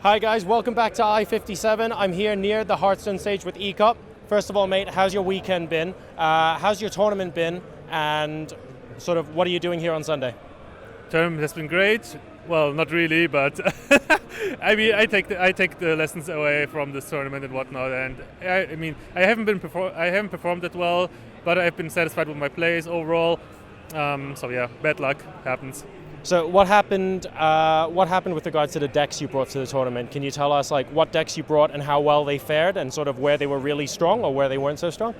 Hi guys, welcome back to I-57. I'm here near the Hearthstone stage with Ek0p. First of all, mate, how's your weekend been? How's your tournament been? And sort of, what are you doing here on Sunday? Tournament has been great. Well, not really, but I mean, I take the lessons away from this tournament and whatnot. And I haven't performed that well, but I've been satisfied with my plays overall. So yeah, bad luck happens. So what happened? What happened with regards to the decks you brought to the tournament? Can you tell us like what decks you brought and how well they fared, and sort of where they were really strong or where they weren't so strong?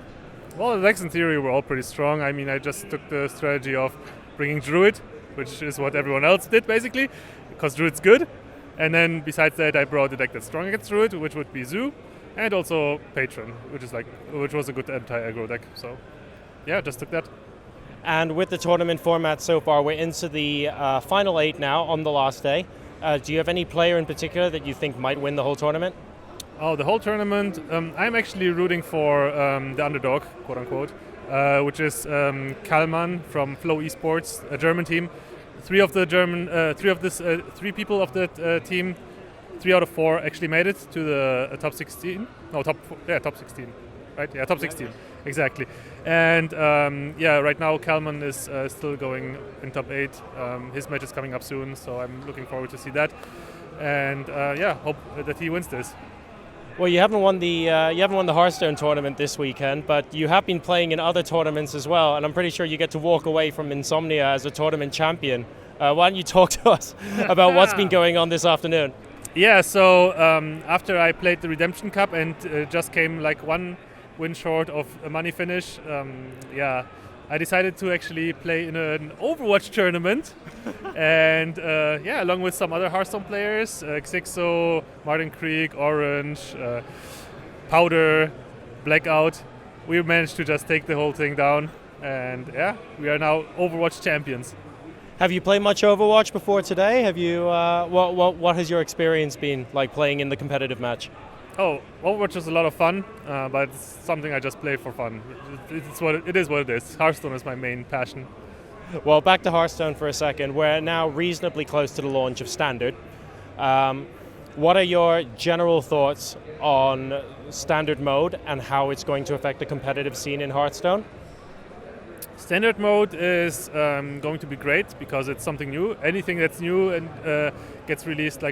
Well, the decks in theory were all pretty strong. I mean, I just took the strategy of bringing Druid, which is what everyone else did basically, because Druid's good. And then besides that, I brought a deck that's strong against Druid, which would be Zoo, and also Patron, which was a good anti-aggro deck. So yeah, just took that. And with the tournament format so far, we're into the final 8 now on the last day. Do you have any player in particular that you think might win the whole tournament? Oh, the whole tournament? I'm actually rooting for the underdog, quote unquote, which is Kalman from Flow Esports, a German team. Three people of that team, 3 out of 4 actually made it to the top 16. No, top 16. Right? Yeah, top 16. Exactly. And right now Kalman is still going in top 8. His match is coming up soon, so I'm looking forward to see that. And hope that he wins this. Well, you haven't won the Hearthstone tournament this weekend, but you have been playing in other tournaments as well, and I'm pretty sure you get to walk away from Insomnia as a tournament champion. Why don't you talk to us about what's been going on this afternoon? Yeah, so after I played the Redemption Cup and just came like one win short of a money finish, I decided to actually play in an Overwatch tournament. And along with some other Hearthstone players, Ek0p, Martin Creek, Orange, Powder, Blackout, we managed to just take the whole thing down. And we are now Overwatch champions. Have you played much Overwatch before today? Have you? What has your experience been like playing in the competitive match? Oh, Overwatch is a lot of fun, but it's something I just play for fun. It is what it is. Hearthstone is my main passion. Well, back to Hearthstone for a second. We're now reasonably close to the launch of Standard. What are your general thoughts on Standard mode and how it's going to affect the competitive scene in Hearthstone? Standard mode is going to be great because it's something new. Anything that's new and gets released,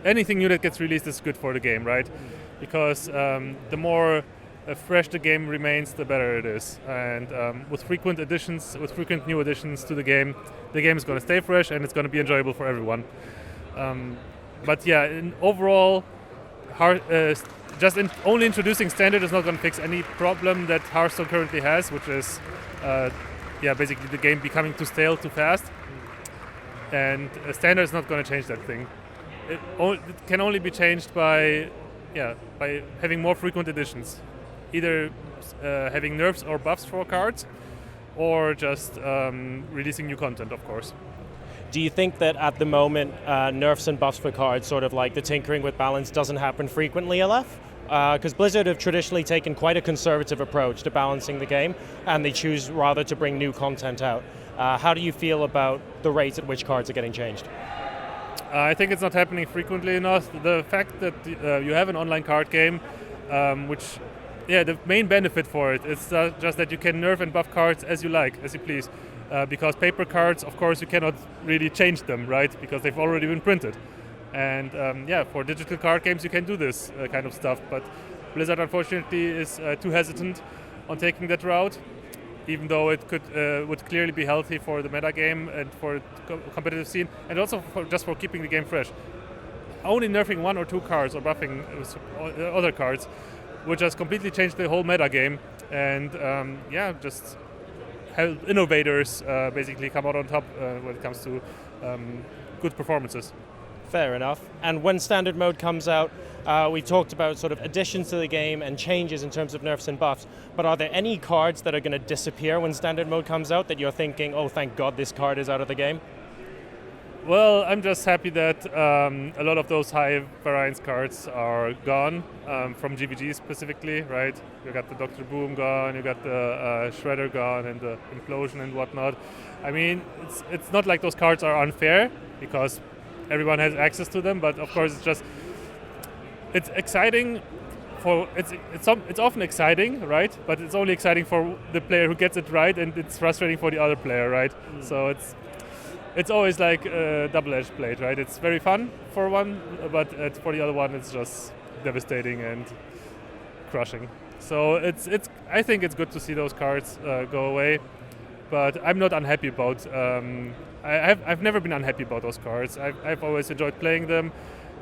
anything new that gets released is good for the game, right? Because the more fresh the game remains, the better it is. And with frequent new additions to the game is going to stay fresh and it's going to be enjoyable for everyone. Overall, only introducing Standard is not going to fix any problem that Hearthstone currently has, which is basically the game becoming too stale too fast. And Standard is not going to change that thing. It can only be changed by having more frequent additions, either having nerfs or buffs for cards, or just releasing new content, of course. Do you think that at the moment nerfs and buffs for cards, sort of like the tinkering with balance, doesn't happen frequently enough? Because Blizzard have traditionally taken quite a conservative approach to balancing the game, and they choose rather to bring new content out. How do you feel about the rate at which cards are getting changed? I think it's not happening frequently enough. The fact that you have an online card game, the main benefit for it is just that you can nerf and buff cards as you like, as you please. Because paper cards, of course, you cannot really change them, right? Because they've already been printed. And for digital card games, you can do this kind of stuff. But Blizzard, unfortunately, is too hesitant on taking that route, even though it would clearly be healthy for the meta game and for the competitive scene, and also just for keeping the game fresh. Only nerfing 1 or 2 cards or buffing other cards would just completely change the whole meta game, and just help innovators basically come out on top when it comes to good performances. Fair enough. And when Standard mode comes out, we talked about sort of additions to the game and changes in terms of nerfs and buffs, but are there any cards that are going to disappear when Standard mode comes out that you're thinking, oh, thank God this card is out of the game? Well, I'm just happy that a lot of those high variance cards are gone, from GVG specifically, right? You got the Dr. Boom gone, you got the Shredder gone, and the Implosion and whatnot. I mean, it's not like those cards are unfair, because everyone has access to them, but of course it's just it's exciting. It's often exciting, right? But it's only exciting for the player who gets it right, and it's frustrating for the other player, right? So it's always like a double-edged blade, right? It's very fun for one, but for the other one, it's just devastating and crushing. So I think it's good to see those cards go away, but I'm not unhappy about. I've never been unhappy about those cards. I've always enjoyed playing them.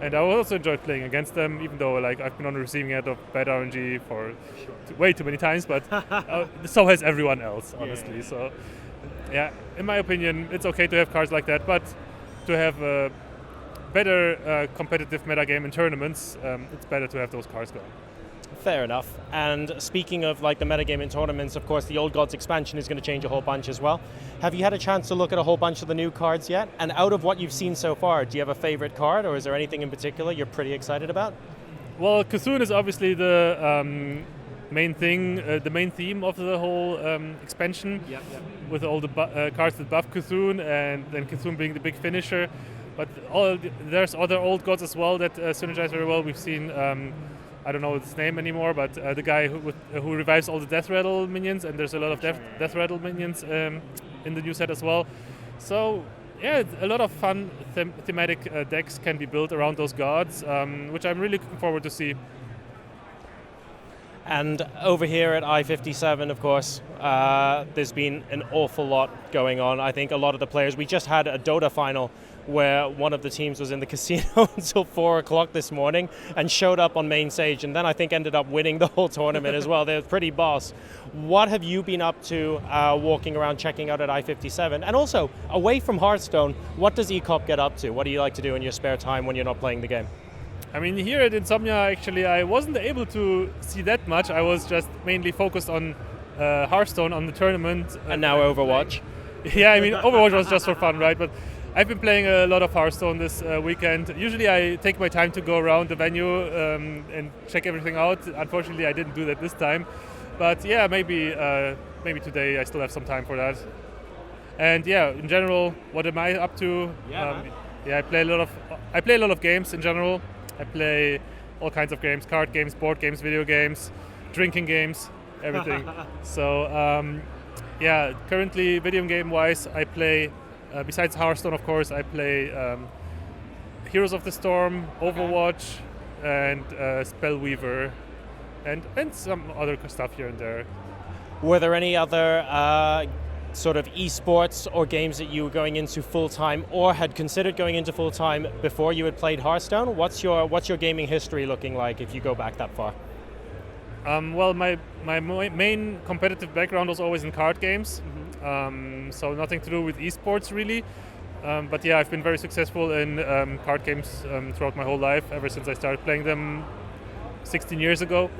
And I also enjoyed playing against them, even though like I've been on the receiving end of bad RNG for way too many times. But so has everyone else, honestly. Yeah. So, yeah, in my opinion, it's okay to have cards like that, but to have a better competitive metagame in tournaments, it's better to have those cards going. Fair enough. And speaking of like the metagame in tournaments, of course, the Old Gods expansion is going to change a whole bunch as well. Have you had a chance to look at a whole bunch of the new cards yet? And out of what you've seen so far, do you have a favorite card, or is there anything in particular you're pretty excited about? Well, Cthulhu is obviously the main thing, the main theme of the whole expansion, with all the cards that buff Cthulhu, and then Cthulhu being the big finisher. But there's other Old Gods as well that synergize very well. We've seen. I don't know his name anymore, but the guy who revives all the Death Rattle minions, and there's a lot of Death Rattle minions in the new set as well. So yeah, a lot of fun thematic decks can be built around those gods, which I'm really looking forward to see. And over here at I-57, of course, there's been an awful lot going on. I think a lot of the players, we just had a Dota final where one of the teams was in the casino until 4 o'clock this morning and showed up on main stage, and then I think ended up winning the whole tournament as well. They're pretty boss. What have you been up to walking around, checking out at I-57? And also, away from Hearthstone, what does Ek0p get up to? What do you like to do in your spare time when you're not playing the game? I mean, here at Insomnia, actually, I wasn't able to see that much. I was just mainly focused on Hearthstone, on the tournament. And now Overwatch. Yeah, I mean, Overwatch was just for fun, right? But I've been playing a lot of Hearthstone this weekend. Usually I take my time to go around the venue and check everything out. Unfortunately, I didn't do that this time. But yeah, maybe today I still have some time for that. And yeah, in general, what am I up to? I play a lot of games in general. I play all kinds of games: card games, board games, video games, drinking games, everything. So currently video game wise, I play. Besides Hearthstone, of course, I play Heroes of the Storm, Overwatch, and Spellweaver, and some other stuff here and there. Were there any other sort of esports or games that you were going into full-time or had considered going into full-time before you had played Hearthstone? What's your gaming history looking like if you go back that far? Well, my main competitive background was always in card games. So nothing to do with esports really, but yeah, I've been very successful in card games throughout my whole life, ever since I started playing them 16 years ago.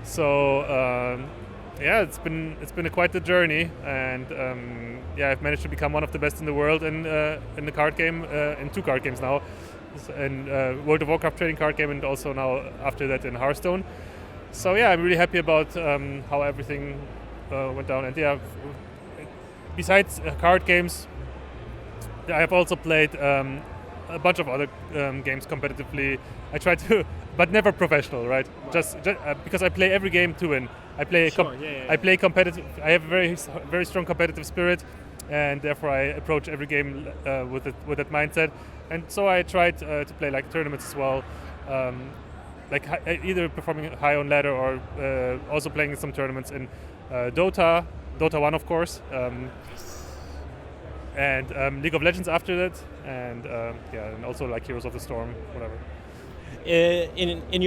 So it's been quite the journey, and I've managed to become one of the best in the world in the card game, in 2 card games now, in World of Warcraft trading card game, and also now after that in Hearthstone. So yeah, I'm really happy about how everything went down, and yeah. Besides card games, I have also played a bunch of other games competitively. I try to, but never professional, right? Just because I play every game to win. I play I play competitive. I have a very strong competitive spirit, and therefore I approach every game with that mindset. And so I tried to play like tournaments as well, either performing high on ladder or also playing some tournaments in Dota 1, of course, and League of Legends after that, and and also like Heroes of the Storm, whatever. In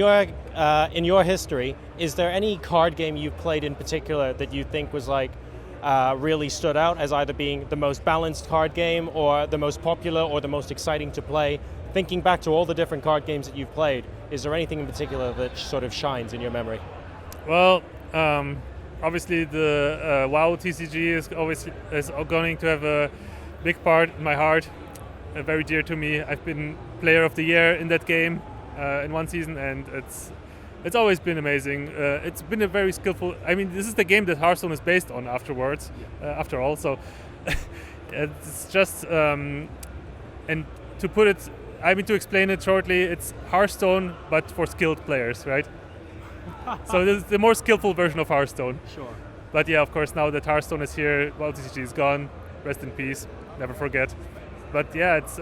your history, is there any card game you've played in particular that you think was like really stood out as either being the most balanced card game, or the most popular, or the most exciting to play? Thinking back to all the different card games that you've played, is there anything in particular that sort of shines in your memory? Well. Obviously, the WoW TCG is going to have a big part in my heart, very dear to me. I've been Player of the Year in that game in one season, and it's always been amazing. It's been a very skillful. I mean, this is the game that Hearthstone is based on. After all, so it's just and to put it I mean, to explain it shortly, it's Hearthstone, but for skilled players, right? So this is the more skillful version of Hearthstone. Sure. But yeah, of course, now that Hearthstone is here, TCG is gone. Rest in peace. Never forget. But yeah, it's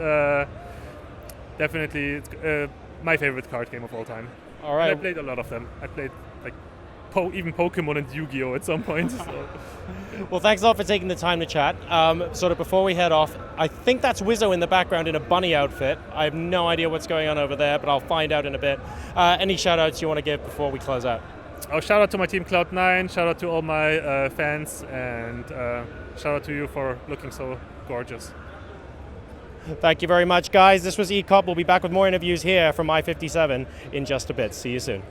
definitely my favorite card game of all time. All right. And I played a lot of them. I played like even Pokemon and Yu-Gi-Oh! At some point. So. Well, thanks a lot for taking the time to chat. Sort of before we head off, I think that's Wizzo in the background in a bunny outfit. I have no idea what's going on over there, but I'll find out in a bit. Any shout-outs you want to give before we close out? Oh, shout out to my team Cloud9, shout out to all my fans, and shout out to you for looking so gorgeous. Thank you very much, guys. This was Ek0p. We'll be back with more interviews here from I-57 in just a bit. See you soon.